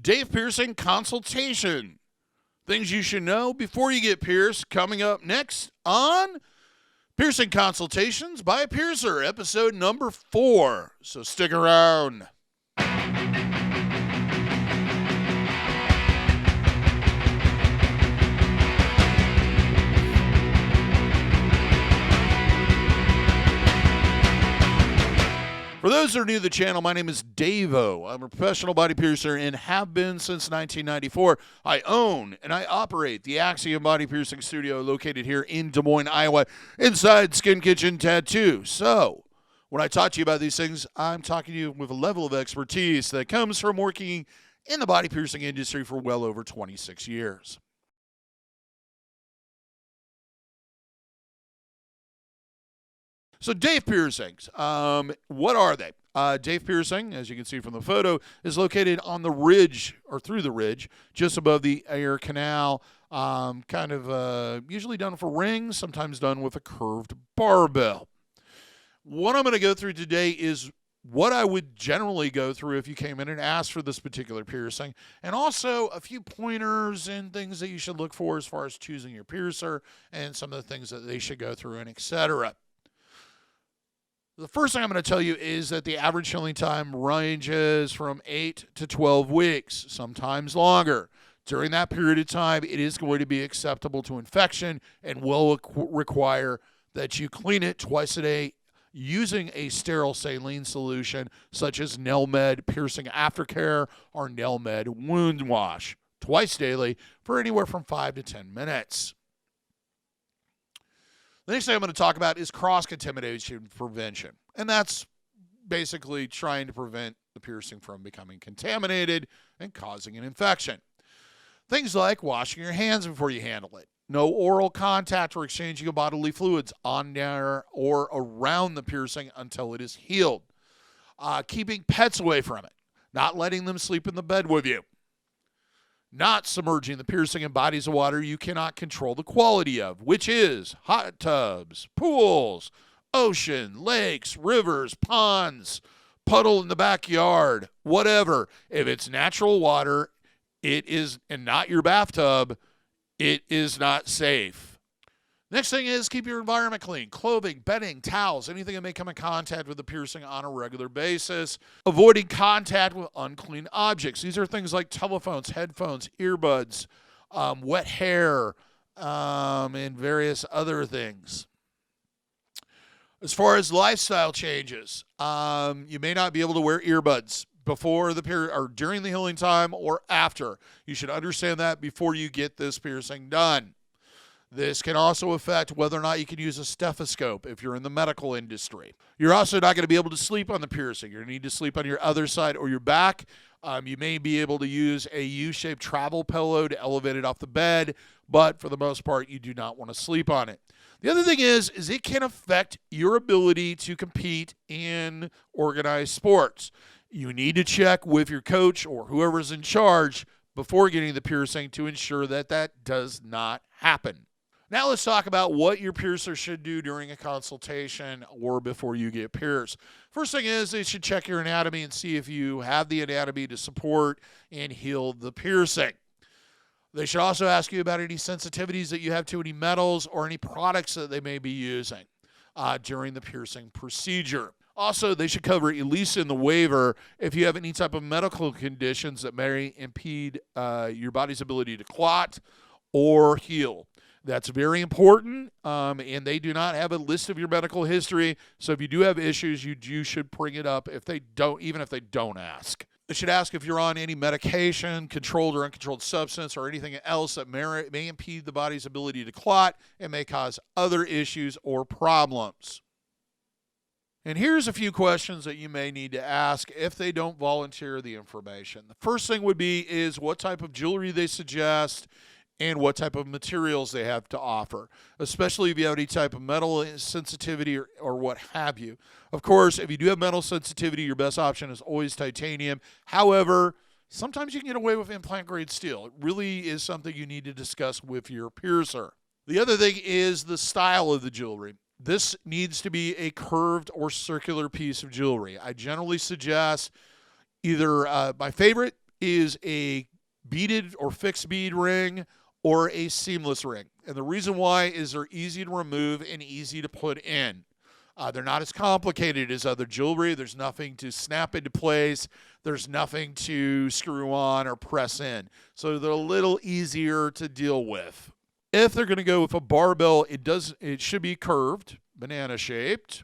Daith Piercing Consultation. Things you should know before you get pierced, coming up next on Piercing Consultations by a Piercer, episode number 4. So stick around. For those that are new to the channel, my name is DaVo. I'm a professional body piercer and have been since 1994. I own and I operate the Axiom Body Piercing Studio located here in Des Moines, Iowa, inside Skin Kitchen Tattoo. So, when I talk to you about these things, I'm talking to you with a level of expertise that comes from working in the body piercing industry for well over 26 years. So Daith piercings, what are they? Daith piercing, as you can see from the photo, is located on the ridge, or through the ridge, just above the ear canal, usually done for rings, sometimes done with a curved barbell. What I'm going to go through today is what I would generally go through if you came in and asked for this particular piercing, and also a few pointers and things that you should look for as far as choosing your piercer and some of the things that they should go through and etc. The first thing I'm going to tell you is that the average healing time ranges from 8 to 12 weeks, sometimes longer. During that period of time, it is going to be acceptable to infection and will require that you clean it twice a day using a sterile saline solution such as Nelmed Piercing Aftercare or Nelmed Wound Wash twice daily for anywhere from 5 to 10 minutes. The next thing I'm going to talk about is cross-contamination prevention, and that's basically trying to prevent the piercing from becoming contaminated and causing an infection. Things like washing your hands before you handle it, no oral contact or exchanging of bodily fluids on, near, or around the piercing until it is healed, keeping pets away from it, not letting them sleep in the bed with you, not submerging the piercing in bodies of water you cannot control the quality of, which is hot tubs, pools, ocean, lakes, rivers, ponds, puddle in the backyard, whatever. If it's natural water, it is, and not your bathtub, it is not safe. Next thing is keep your environment clean. Clothing, bedding, towels, anything that may come in contact with the piercing on a regular basis. Avoiding contact with unclean objects. These are things like telephones, headphones, earbuds, wet hair, and various other things. As far as lifestyle changes, you may not be able to wear earbuds before the period or during the healing time or after. You should understand that before you get this piercing done. This can also affect whether or not you can use a stethoscope if you're in the medical industry. You're also not going to be able to sleep on the piercing. You're going to need to sleep on your other side or your back. You may be able to use a U-shaped travel pillow to elevate it off the bed, but for the most part, you do not want to sleep on it. The other thing is it can affect your ability to compete in organized sports. You need to check with your coach or whoever's in charge before getting the piercing to ensure that that does not happen. Now let's talk about what your piercer should do during a consultation or before you get pierced. First thing is they should check your anatomy and see if you have the anatomy to support and heal the piercing. They should also ask you about any sensitivities that you have to any metals or any products that they may be using during the piercing procedure. Also, they should cover, at least in the waiver, if you have any type of medical conditions that may impede your body's ability to clot or heal. That's very important, and they do not have a list of your medical history. So if you do have issues, you should bring it up if they don't, even if they don't ask. They should ask if you're on any medication, controlled or uncontrolled substance, or anything else that may impede the body's ability to clot and may cause other issues or problems. And here's a few questions that you may need to ask if they don't volunteer the information. The first thing would be is what type of jewelry they suggest and what type of materials they have to offer, especially if you have any type of metal sensitivity or what have you. Of course, if you do have metal sensitivity, your best option is always titanium. However, sometimes you can get away with implant-grade steel. It really is something you need to discuss with your piercer. The other thing is the style of the jewelry. This needs to be a curved or circular piece of jewelry. I generally suggest either, my favorite is a beaded or fixed bead ring or a seamless ring. And the reason why is they're easy to remove and easy to put in. They're not as complicated as other jewelry. There's nothing to snap into place. There's nothing to screw on or press in. So they're a little easier to deal with. If they're going to go with a barbell, it should be curved, banana-shaped,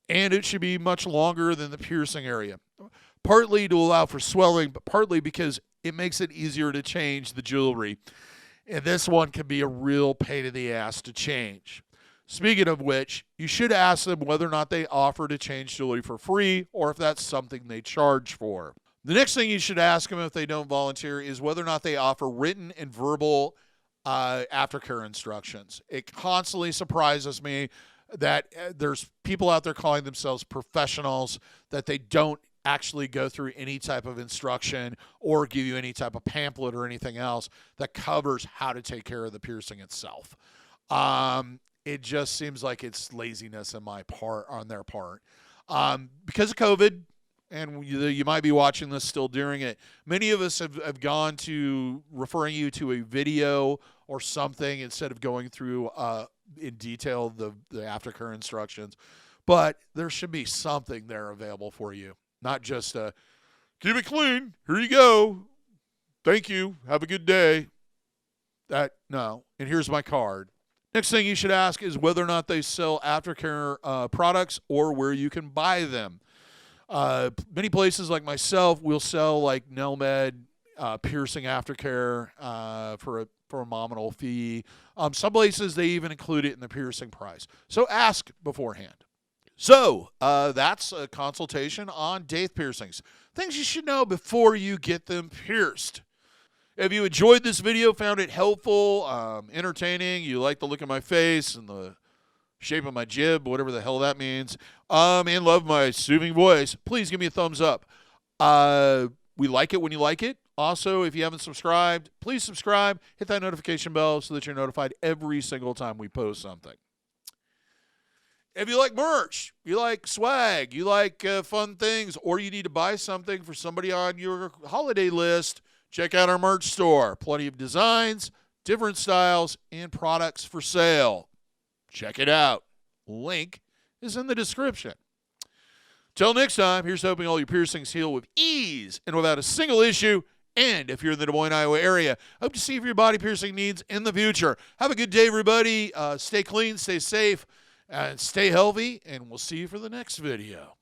and it should be much longer than the piercing area. Partly to allow for swelling, but partly because it makes it easier to change the jewelry. And this one can be a real pain in the ass to change. Speaking of which, you should ask them whether or not they offer to change jewelry for free or if that's something they charge for. The next thing you should ask them if they don't volunteer is whether or not they offer written and verbal aftercare instructions. It constantly surprises me that there's people out there calling themselves professionals that they don't actually go through any type of instruction or give you any type of pamphlet or anything else that covers how to take care of the piercing itself. It just seems like it's laziness on their part. Because of COVID, and you might be watching this still during it, many of us have gone to referring you to a video or something instead of going through in detail the aftercare instructions. But there should be something there available for you. Not just keep it clean. Here you go. Thank you. Have a good day. No. And here's my card. Next thing you should ask is whether or not they sell aftercare products or where you can buy them. Many places like myself will sell like Nelmed piercing aftercare for a nominal fee. Some places they even include it in the piercing price. So ask beforehand. So that's a consultation on Daith piercings. Things you should know before you get them pierced. If you enjoyed this video, found it helpful, entertaining, you like the look of my face and the shape of my jib, whatever the hell that means, and love my soothing voice, please give me a thumbs up. We like it when you like it. Also, if you haven't subscribed, please subscribe. Hit that notification bell so that you're notified every single time we post something. If you like merch, you like swag, you like fun things, or you need to buy something for somebody on your holiday list, check out our merch store. Plenty of designs, different styles, and products for sale. Check it out. Link is in the description. Till next time, here's hoping all your piercings heal with ease and without a single issue. And if you're in the Des Moines, Iowa area, hope to see you for your body piercing needs in the future. Have a good day, everybody. Stay clean, stay safe, and stay healthy, and we'll see you for the next video.